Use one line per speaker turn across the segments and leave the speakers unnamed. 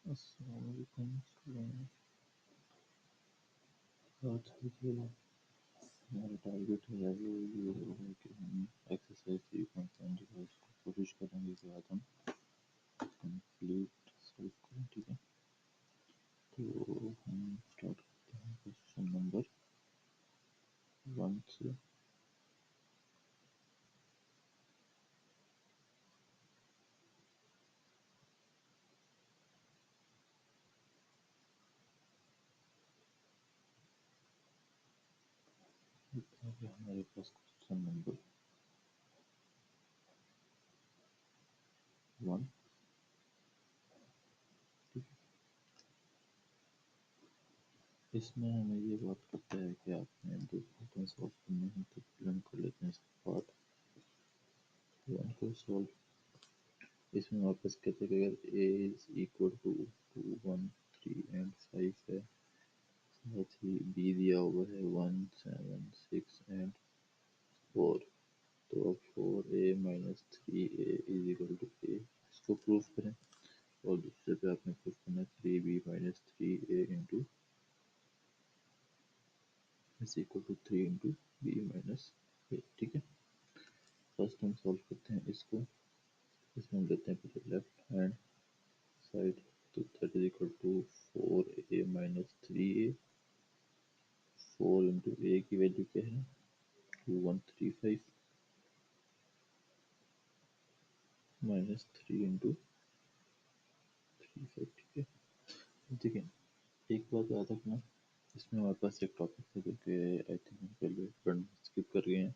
अस्सलामुअलैकुम स्टूडेंट। आज की जो हमारा टारगेट है वो ये होगा कि हम एक्सरसाइज 3.10 जो है उसको कोशिश करेंगे कि आज हम कंप्लीट सॉल्व करें। ठीक है, तो हम स्टार्ट करते हैं क्वेश्चन नंबर 1 से। हमारे पास क्वेश्चन नंबर 1। इसमें हमें ये बात करता है कि आपने दो प्रॉब्लम सॉल्व करने हैं, तो फिर हम कर लेते हैं इसका पार्ट 1 को सॉल्व। इसमें वापस कहते हैं कि अगर a is equal to 2, 1, 3 and 5 है, साथ ही b दिया हुआ है 1, 7, 6 एंड 4, तो अब 4a minus 3a is equal to a इसको प्रूव करें। और दूसरे पे आपने प्रूव करना है 3b minus 3a into is equal to 3 into b minus a। ठीक है, फर्स्ट हम सॉल्व करते हैं इसको। इसमें हम लेते हैं पहले लेफ्ट हैंड साइड, तो that is equal to 4a minus 3a। 4 into A की वैल्यू क्या है 2135 माइनस 3 इंटू 35। ठीक है, देखिए एक बात याद रखना, इसमें हमारे पास एक टॉपिक था जो कि आई थिंक हम पहले पढ़ना स्किप कर गए हैं।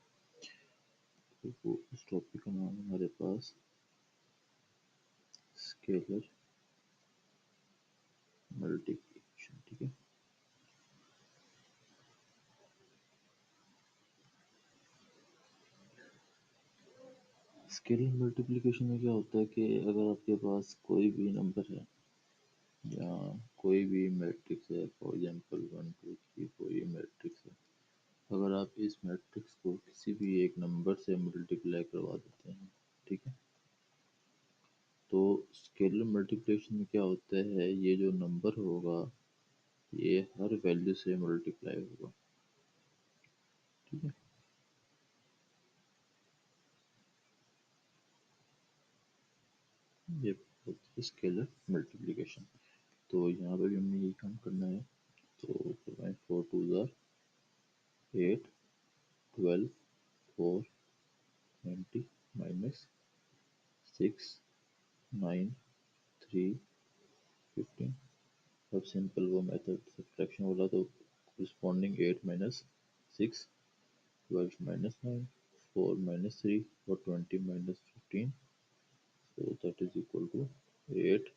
तो वो उस टॉपिक का नाम हमारे पास स्केलर मल्टीप्लिकेशन। ठीक है, स्केलर मल्टीप्लिकेशन में क्या होता है कि अगर आपके पास कोई भी नंबर है या कोई भी मैट्रिक्स है, फॉर एग्जांपल 1 2 3 कोई मैट्रिक्स है, अगर आप इस मैट्रिक्स को किसी भी एक नंबर से मल्टीप्लाई करवा देते हैं, ठीक है, तो स्केलर मल्टीप्लिकेशन में क्या होता है, ये जो नंबर होगा ये हर वैल्यू से मल्टीप्लाई होगा। ठीक है, ये स्केलर मल्टीप्लिकेशन। तो यहाँ पे भी हमें यही काम करना है। तो 4 2 ज़ार 8, 12, 4, 20 माइनस 6, 9, 3, 15। अब सिंपल वो मेथड सब्ट्रैक्शन वाला, तो corresponding 8 माइनस 6, 12 माइनस 9, 4 माइनस 3 और 20 minus 15, so that is equal to 8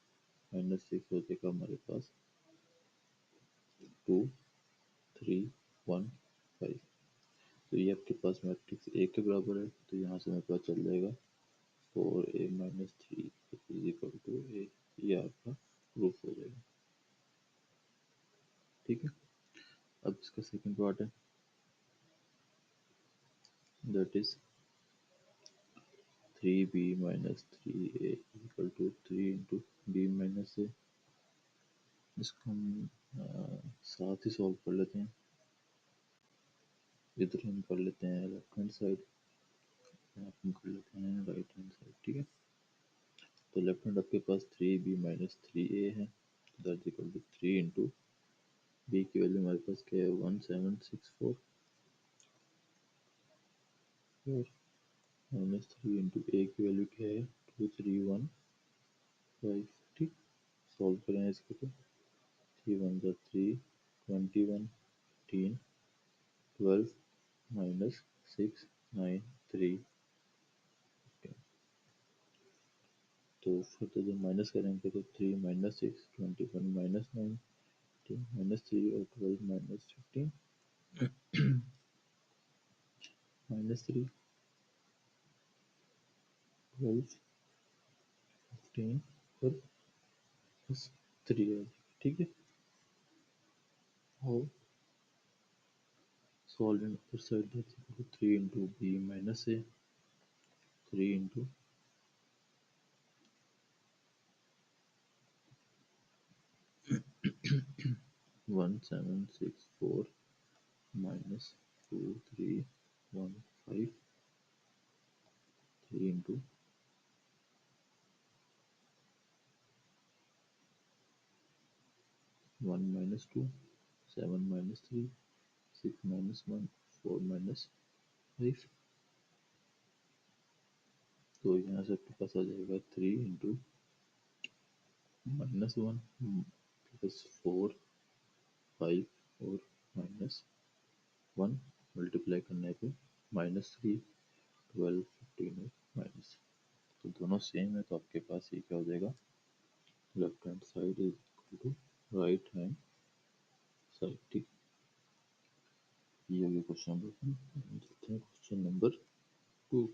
minus 6 हो जाएगा हमारे पास 2, 3, 1, 5। तो ये आपके पास मैट्रिक्स ए के बराबर है, तो यहाँ से हमें पता चल जाएगा 4a minus 3 is equal to a. ये आपका प्रूफ हो जाएगा। ठीक है, अब इसका सेकंड पार्ट है, that is 3b minus 3a equal to 3 into B minus a. इसको हम साथ ही सॉल्व कर लेते हैं। इधर हम कर लेते हैं लेफ्ट हैंड साइड, हम कर लेते हैं राइट हैंड साइड। ठीक है, तो लेफ्ट हैंड आपके पास 3b माइनस 3a है, that equal to 3 into B की वैल्यू हमारे पास क्या है 1764 और माइनस 3 इंटू ए की वैल्यू क्या है 2315। ठीक, सॉल्व करें इसको, तो 3 1 ज़ा 3, 21, 15, 12 माइनस 6, 9, 3, 15। तो फिर तो जब माइनस करेंगे तो 3 माइनस 6, 21 माइनस 9, 10 माइनस 3 और 12 माइनस 15 माइनस 3, 12, 15 और प्लस 3 है। ठीक है, और solve in upper side, that equal to 3 into B minus A, 3 into 1764 minus 2315 3 into 1 minus 2 7 minus 3 6 minus 1 4 minus 5। तो यहाँ से आपके पास आ जाएगा 3 इंटू -1 प्लस 4 5 और -1 मल्टीप्लाई करने पे -3 12 15 और माइनस। तो दोनों सेम है तो आपके पास ये क्या हो जाएगा, left hand side is equal to right hand side. ठीक, ये हो गया क्वेश्चन नंबर 1। देखते हैं क्वेश्चन नंबर 2।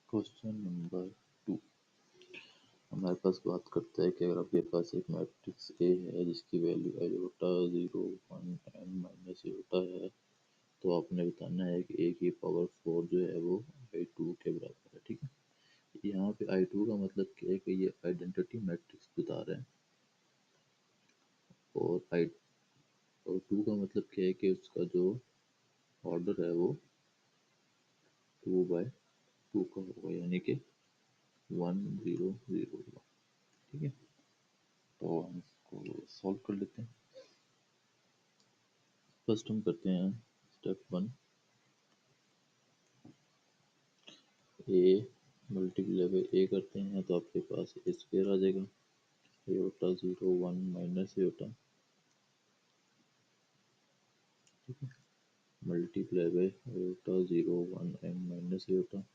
क्वेश्चन नंबर 2 हमारे पास बात करता है कि अगर आपके पास एक मैट्रिक्स ए है जिसकी value iota 0 1 n minus iota है, तो आपने बताना है कि ए की पावर 4 जो है वो i2 के बराबर है। ठीक है, यहाँ पे i2 का मतलब क्या है कि ये आइडेंटिटी मैट्रिक्स बता रहे हैं, और आई और 2 का मतलब क्या है कि उसका जो ऑर्डर है वो 2/2 का होगा, यानी कि 1 0 0 1। ठीक है, तो हम इसको सॉल्व कर लेते हैं। फर्स्ट हम करते हैं स्टेप 1, ए मल्टीप्लाई बाई ए करते हैं तो आपके पास ए स्क्वायर आ जाएगा, आयोटा 0 1 माइनस आयोटा, ठीक है, multiply by iota 0 1 n minus iota.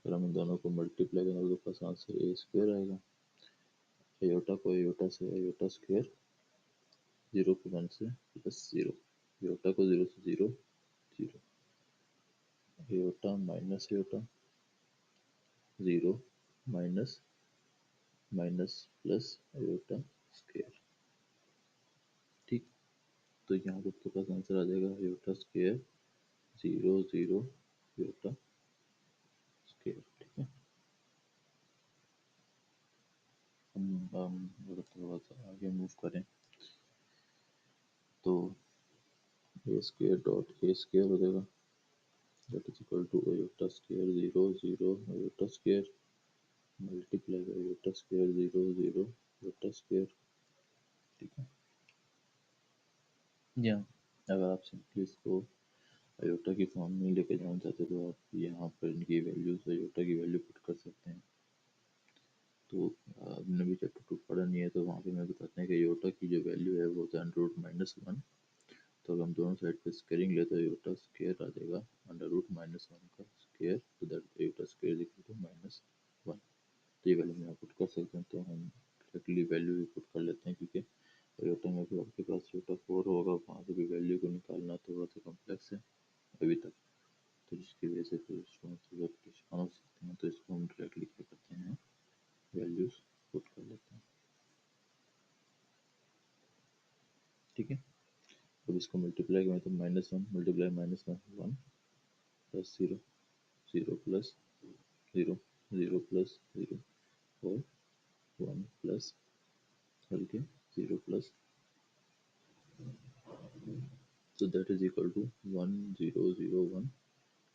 अगर हम इन दोनों को मल्टीप्लाई करें तो आपके पास आंसर ए स्क्वायर आएगा। आयोटा को आयोटा से आयोटा स्क्वायर, 0 को 1 से प्लस 0, आयोटा को 0 से 0 0, iota minus iota 0 minus minus plus iota square. ठीक, तो यहाँ पे आपके पास आंसर आ जाएगा आयोटा स्क्वायर 0 0 आयोटा स्क्वायर। ठीक है, हम अगर थोड़ा सा आगे मूव करें तो ए स्क्वायर डॉट ए स्क्वायर हो जाएगा, that is equal to iota square 0 0 iota square multiply by iota square 0 0 iota square। ठीक है, या अगर आप सिंपली इसको आयोटा की फॉर्म में लेके जाना चाहते हो तो आप यहाँ पर इनकी वैल्यूज आयोटा की वैल्यू पुट कर सकते हैं। तो आपने भी चैप्टर 2 पढ़ा नहीं है तो वहाँ पे मैं बताते हैं कि आयोटा की जो वैल्यू है वो होता है √-1। तो अगर हम दोनों साइड पे स्क्वेयरिंग लेते हैं आयोटा स्क्वायर आ जाएगा √-1 का स्क्वायर, तो that iota square is equal to -1। तो ये वैल्यू हम यहाँ पुट कर सकते हैं, तो हम डायरेक्टली वैल्यू भी पुट कर लेते हैं, क्योंकि आयोटा में भी आपके पास आयोटा 4 होगा, वहाँ से भी वैल्यू को निकालना थोड़ा सा कॉम्प्लेक्स है अभी तक, तो जिसकी वजह से फिर स्टूडेंट्स परेशान हो सकते हैं। तो इसको हम डायरेक्टली क्या करते हैं, वैल्यूज पुट कर लेते हैं। ठीक है, अब इसको मल्टीप्लाई करें तो -1 मल्टीप्लाई -1 1 प्लस 0 0 प्लस 0 0 प्लस 0 और 1 प्लस हल्के 0 प्लस, तो दैट इज इक्वल टू 1 0 0 1।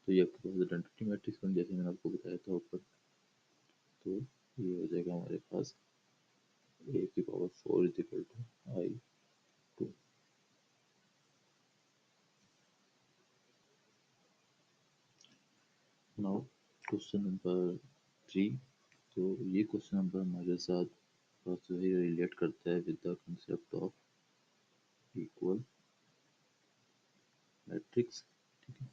तो ये आपके पास आइडेंटिटी मैट्रिक्स बन, जैसे मैंने आपको बताया था ऊपर। तो ये हो जाएगा हमारे पास ए की power 4 is equal to i2। Now question number 3। तो ये क्वेश्चन नंबर हमारे साथ बहुत ही रिलेट करता है with the concept of equal matrix. ठीक है,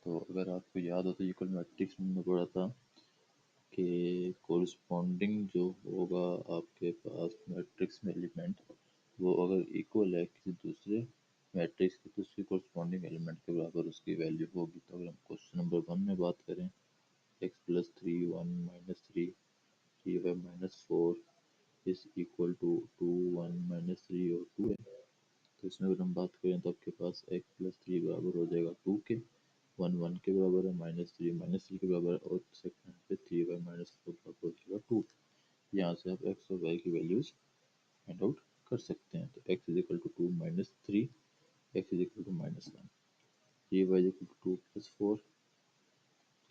तो अगर आपको याद हो तो इक्वल मैट्रिक्स में हमने पढ़ा था कि कोरिस्पॉन्डिंग जो होगा आपके पास मैट्रिक्स में एलिमेंट, वो अगर इक्वल है किसी दूसरे मैट्रिक्स के तो उसके कोरिस्पॉन्डिंग एलिमेंट के बराबर उसकी वैल्यू होगी। टू वन माइनस थ्री और टू है। तो इसमें अगर हम बात करें तो आपके पास एक्स प्लस थ्री बराबर हो जाएगा टू के, वन वन के बराबर है, माइनस थ्री के बराबर है, और सेकंड पे थ्री वाई माइनस फोर बराबर हो जाएगा टू। यहाँ से आप एक्स और वाई की वैल्यूज फाइंड आउट कर सकते हैं। तो x is equal to two minus three, x is equal to minus one, three y is equal to two plus four,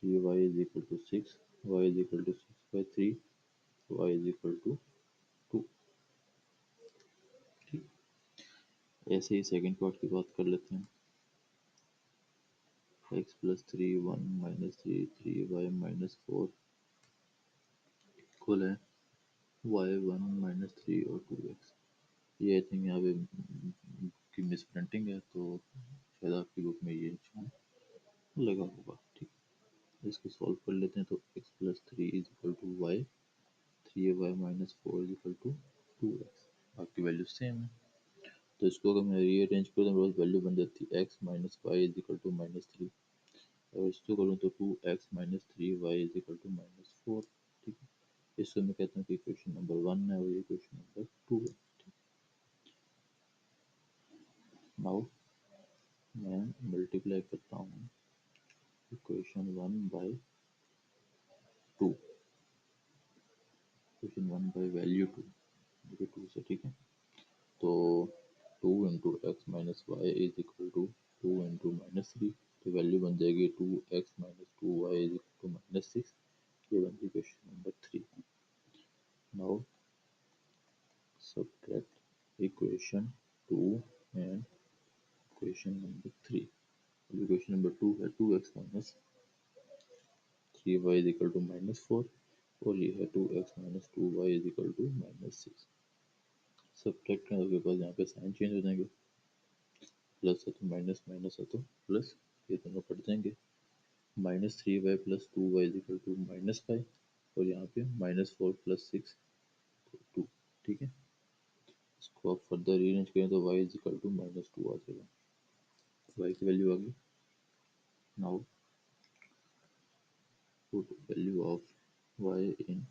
three y is equal to six, y is equal to six by three, y is equal to two. ठीक, ऐसे ही second part की बात कर लेते हैं। X plus three one minus three three y minus four equal है y one minus three और two x. ये आई थिंक यहाँ पे की मिस प्रिंटिंग है, तो शायद आपकी बुक में ये निशान लगा होगा। ठीक, इसको सॉल्व कर लेते हैं। तो x plus three is equal to y, three y minus four is equal to two x. आपकी वैल्यू सेम है, तो इसको अगर मैं रीअरेंज करूँ तो वैल्यू बन जाती है x minus y is equal to minus three, और इसको करूँ तो two x minus three y is equal to minus four. ठीक है, इसको मैं कहता हूँ कि इक्वेशन नंबर वन है और ये इक्वेशन नंबर टू है। नाउ मैं मल्टीप्लाई करता हूँ equation one by two, equation one by value two, ये टू से। ठीक है, तो two into x minus y is equal to two into minus three, तो वैल्यू बन जाएगी two x minus two y is equal to minus six. ये बन गई question number three. Now subtract equation two and equation number three. Equation number two है two x minus three y is equal to minus four, और ये है two x minus two y is equal to minus six. Subtract करने के बाद यहाँ पे sign change हो जाएंगे, प्लस है तो माइनस, माइनस है तो प्लस, ये दोनों कट जाएंगे। Minus three y plus two y is equal to minus five, और यहाँ पे minus four plus six two. ठीक है, इसको आप फर्दर रीअरेंज करें तो y is equal to minus two आ जाएगा, वाई की वैल्यू आ गई। Now put value of y in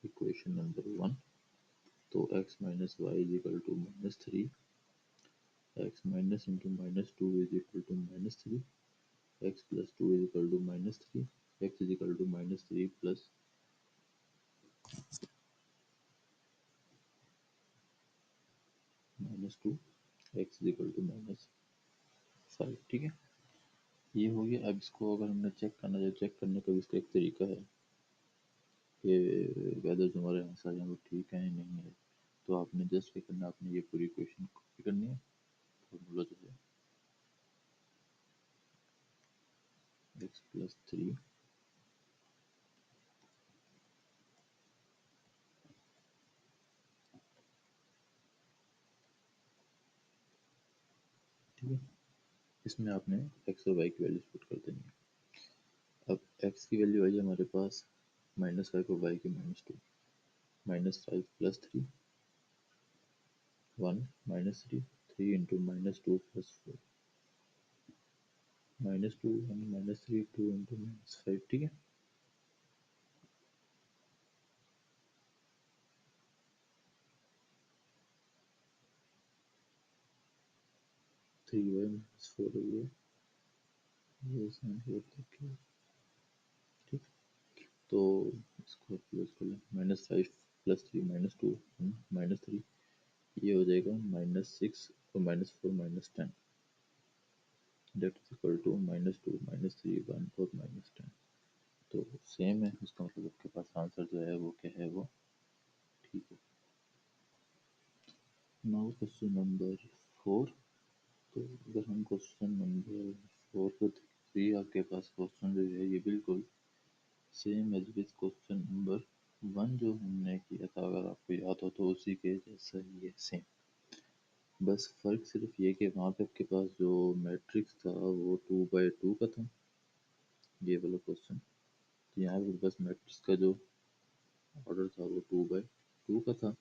equation number one. तो x minus y is equal to minus three, x minus into minus two is equal to minus three, x plus two is equal to minus three, x is equal to minus three plus minus two, x is equal to minus five. ठीक है, ये हो गया। अब इसको अगर हमने check करना है, चेक करने का भी इसका एक तरीका है कि वेदर जो हमारे आंसर हैं वो ठीक है या नहीं है। तो आपने जस्ट क्या करना है, आपने ये पूरी इक्वेशन कॉपी करनी है, फॉर्मूला जो है एक्स प्लस थ्री ठीक है, इसमें आपने एक्स और वाई की वैल्यूज पुट कर देनी है। अब एक्स की वैल्यू आई है हमारे पास माइनस फाइव और वाई की minus two, minus five plus three, one minus three, three into minus to plus four, minus two one minus three, to into minus five. ठीक है, थ्री वाई माइनस फोर हो गया, ये sine four तक है। ठीक, तो इसको क्लोज कर लें। Minus five plus three minus two minus three, ये हो जाएगा माइनस सिक्स और minus four minus ten, that is equal to minus two minus three one और माइनस टेन। तो सेम है, उसका मतलब आपके पास आंसर जो है वो क्या है, वो ठीक है। Now question number four. तो अगर हम क्वेश्चन नंबर फोर को देखिए, आपके पास क्वेश्चन जो है ये बिल्कुल same as with question number one जो हमने किया था, अगर आपको याद हो तो उसी के जैसा ही है, सेम। बस फ़र्क सिर्फ ये कि वहाँ पे आपके पास जो मैट्रिक्स था वो टू बाई टू का था, ये वाला क्वेश्चन। तो यहाँ पे बस मैट्रिक्स का जो ऑर्डर था वो टू बाई टू का था,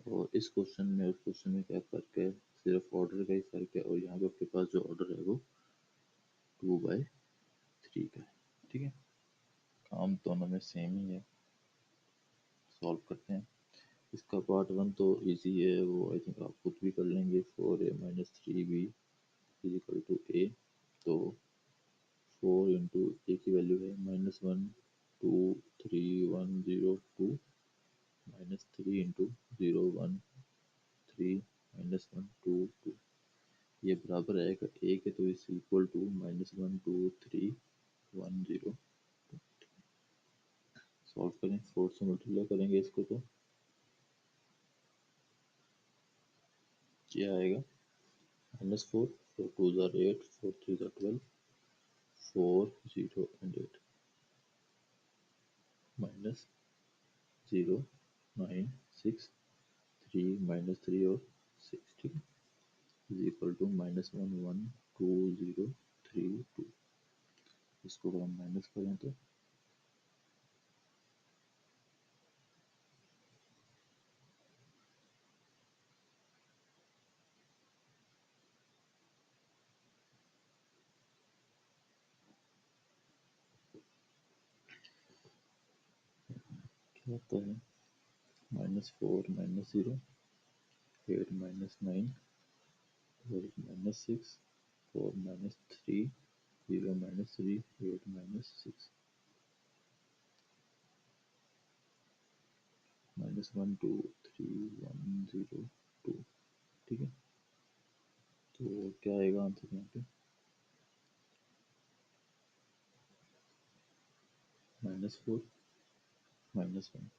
और इस क्वेश्चन में उस क्वेश्चन में क्या फ़र्क है, सिर्फ ऑर्डर का ही फ़र्क है, और यहाँ पे आपके पास जो ऑर्डर है वो टू बाई थ्री का है। ठीक है, काम दोनों में सेम ही है। सॉल्व करते हैं। इसका पार्ट वन तो इजी है, वो आई थिंक आप खुद भी कर लेंगे। 4a-3b इज इक्वल टू ए। तो 4 इंटू ए की वैल्यू है -1 2 3 1 0 2 -3 इंटू 0 1 3 -1 2 2। ये बराबर आएगा ए के, तो इस इक्वल टू -1 2 3 1 0। सॉल्व करें, 4 से मल्टीप्लाई करेंगे इसको तो क्या आएगा, -4, 4 2 8, 4 3 12, 4 0 and 8, -0 9 6 3 और 6, ठीक है, इज इक्वल टू -1 1 2 0 3 2। इसको अगर हम माइनस करें तो क्या आता है, -4 -0 8 -9 12 -6 4 -3 0 -3 8 -6 -1 2 3 1 0 2, ठीक है। तो क्या आएगा आंसर यहाँ पे, -4 -1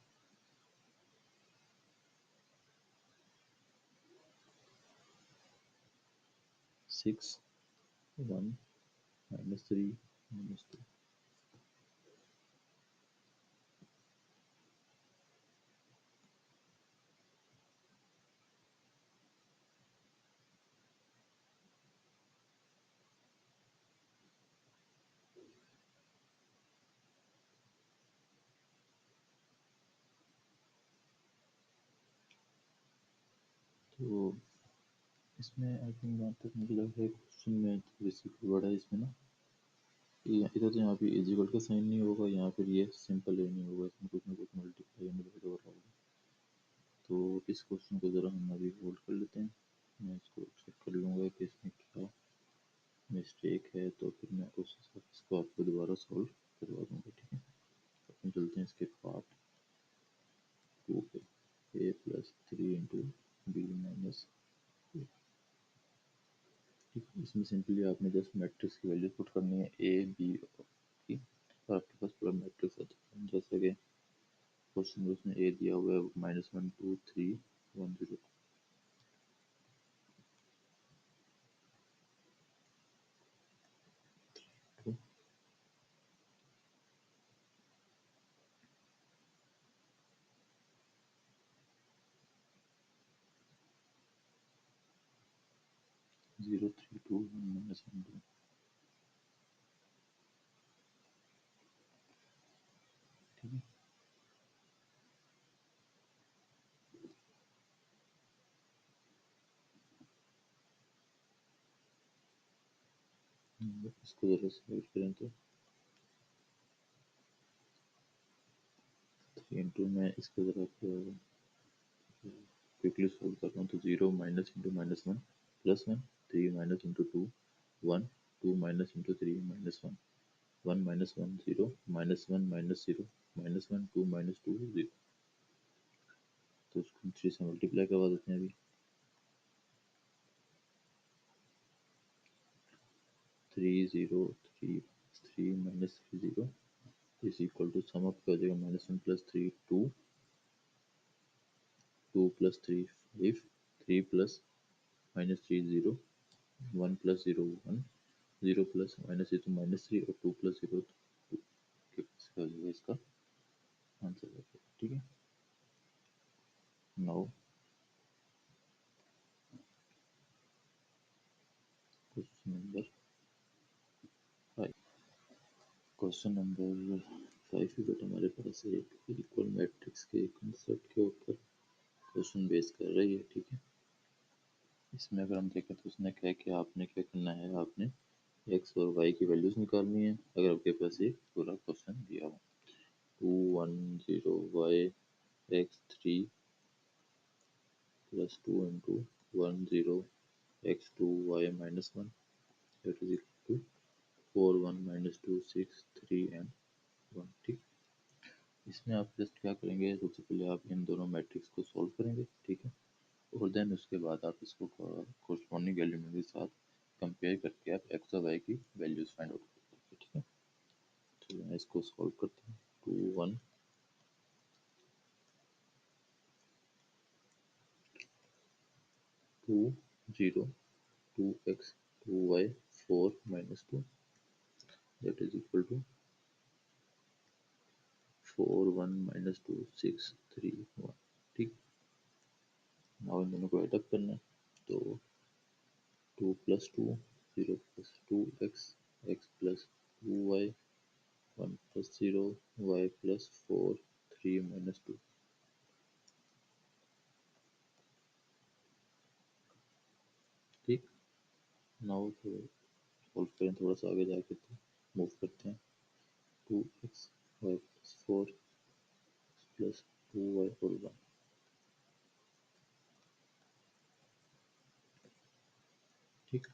6 1 -3 -2। तो इसमें आई थिंक जहाँ तक मुझे लग रहा है क्वेश्चन में थोड़ी सी गड़बड़ है इसमें ना, इधर तो यहाँ पे इजिकल का साइन नहीं होगा, यहाँ पर ये सिंपल ही नहीं होगा, इसमें कुछ ना कुछ मल्टीप्लाई एंड डिवाइड हो रहा होगा। तो इस क्वेश्चन को ज़रा हम अभी होल्ड कर लेते हैं, मैं इसको चेक कर लूँगा कि इसमें क्या मिस्टेक है, तो फिर मैं उस हिसाब से इसको आपको दोबारा सॉल्व करवा दूँगा, ठीक है। अपन चलते हैं इसके पार्ट टू पे, a+3 × b-a, ठीक है। इसमें सिंपली आपने जस्ट मैट्रिक्स की वैल्यू पुट करनी है ए बी की, और आपके पास पूरा मैट्रिक्स आता है। जैसे कि क्वेश्चन में उसने ए दिया हुआ है -1 2 3 1 0, 0 3 2 1 -1 2, ठीक है। इसको जरा सॉल्व करें तो 3 इंटू में इसको जरा क्विकली सॉल्व कर रहा हूँ, तो 0 minus into -1 +1 3 minus into 2 1 2 minus into 3 -1 1 -1 0 -1 -0 -1 2 -2 0। तो इसको 3 से मल्टीप्लाई करवा देते हैं अभी, 3 0 3 3 -3 0 is equal to, sum up कर देगा -1 + 3 2 2 + 3 5 3 प्लस -3 0 1 + 0 1 0 प्लस -3 और 2 + 0 2, इसका जो है इसका आंसर है, ठीक है। Now question number 5, question number 5 भी बेटा हमारे पास एक इक्वल मैट्रिक्स के कंसेप्ट के ऊपर क्वेश्चन बेस कर रही है, ठीक है। इसमें अगर हम देखें तो उसने कहा कि आपने क्या करना है, आपने एक्स और वाई की वैल्यूज निकालनी है। अगर आपके पास एक पूरा क्वेश्चन दिया हो 2 1 0 y x 3 plus 2 into 1 0 x2 y minus 1 that is equal to 4 1 minus 2 6 3 and 1। ठीक, इसमें आप जस्ट क्या करेंगे, सबसे पहले आप इन दोनों मैट्रिक्स को सॉल्व करेंगे, ठीक है, और देन उसके बाद आप इसको कोरस्पॉन्डिंग एलिमेंट के साथ कंपेयर करके आप एक्स और वाई की वैल्यूज फाइंड आउट करेंगे। ठीक है, चलिए मैं इसको सॉल्व करता हूँ। 2 1 2 0 2x 2y 4 minus 2 that is equal to 4 1 minus 2 6 3 1। ठीक, नाउ इन दोनों को एड अप करना है, तो 2 plus 2 0 plus 2x x plus 2y 1 plus 0 y plus 4 3 minus 2। ठीक, नाउ सॉल्व करें, थोड़ा सा आगे जाके तो मूव करते हैं। 2x y plus 4 plus 2y और 1। ठीक,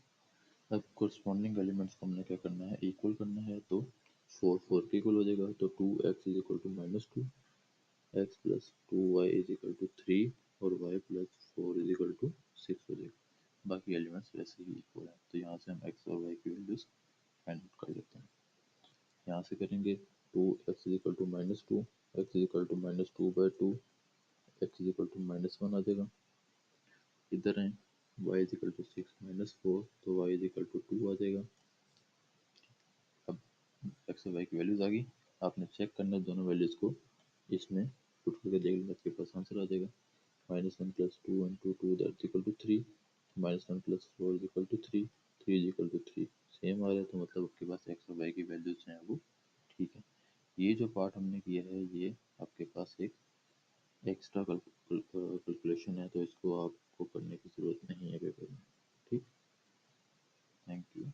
अब कोरस्पॉन्डिंग एलिमेंट्स को हमने क्या करना है, इक्वल करना है, तो 4 4 के इक्वल हो जाएगा, तो 2x is equal to minus 2 x plus 2y is equal to 3 और y plus 4 is equal to 6 हो जाएगा। बाकी एलिमेंट्स वैसे ही इक्वल हैं, तो यहाँ से हम x और y की वैल्यूज फाइंड आउट कर लेते हैं। यहाँ से करेंगे 2x is equal to minus 2 x is equal to minus 2/2 x is equal to minus 1 आ जाएगा। इधर है y is equal to 6 minus 4, तो y इज इक्वल टू 2 आ जाएगा। अब एक्स और वाई की वैल्यूज आ गई, आपने चेक करना है दोनों वैल्यूज को, इसमें पुट करके देख लेना, आपके पास आंसर आ जाएगा। -1 + 2 into 2 that equal to 3, -1 + 4 is equal to 3, 3 is equal to 3 same आ रहा है, तो मतलब आपके पास एक्स और वाई की वैल्यूज हैं वो ठीक है। ये जो पार्ट हमने किया है ये आपके पास एक एक्स्ट्रा कैलकुलेशन है, तो इसको आपको करने की ज़रूरत नहीं है पेपर में। ठीक, थैंक यू।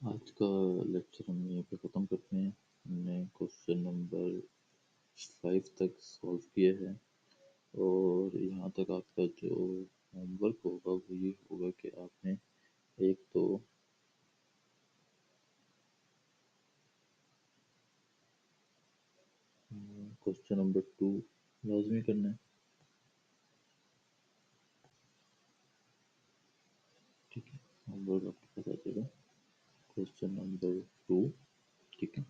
आज का लेक्चर हम यहीं पे ख़त्म करते हैं। हमने क्वेश्चन नंबर 5 तक सॉल्व किया है, और यहाँ तक आपका जो होमवर्क होगा वो ये होगा कि आपने एक तो क्वेश्चन नंबर 2 लाजमी करना है। ठीक है, होमवर्क आपके पास आ जाएगा क्वेश्चन नंबर 2। ठीक है,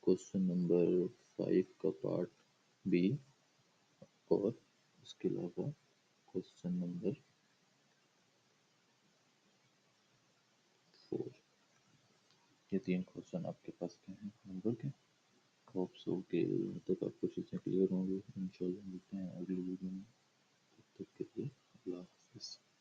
क्वेश्चन नंबर 5 का पार्ट बी और उसके अलावा क्वेश्चन नंबर 4, ये 3 क्वेश्चन आपके पास क्या हैं होमवर्क है। होप सो कि यहाँ तक आपको चीज़ें क्लियर होंगी। इंशाल्लाह मिलते हैं अगली वीडियो में, तब तक के लिए अल्लाह हाफिज़।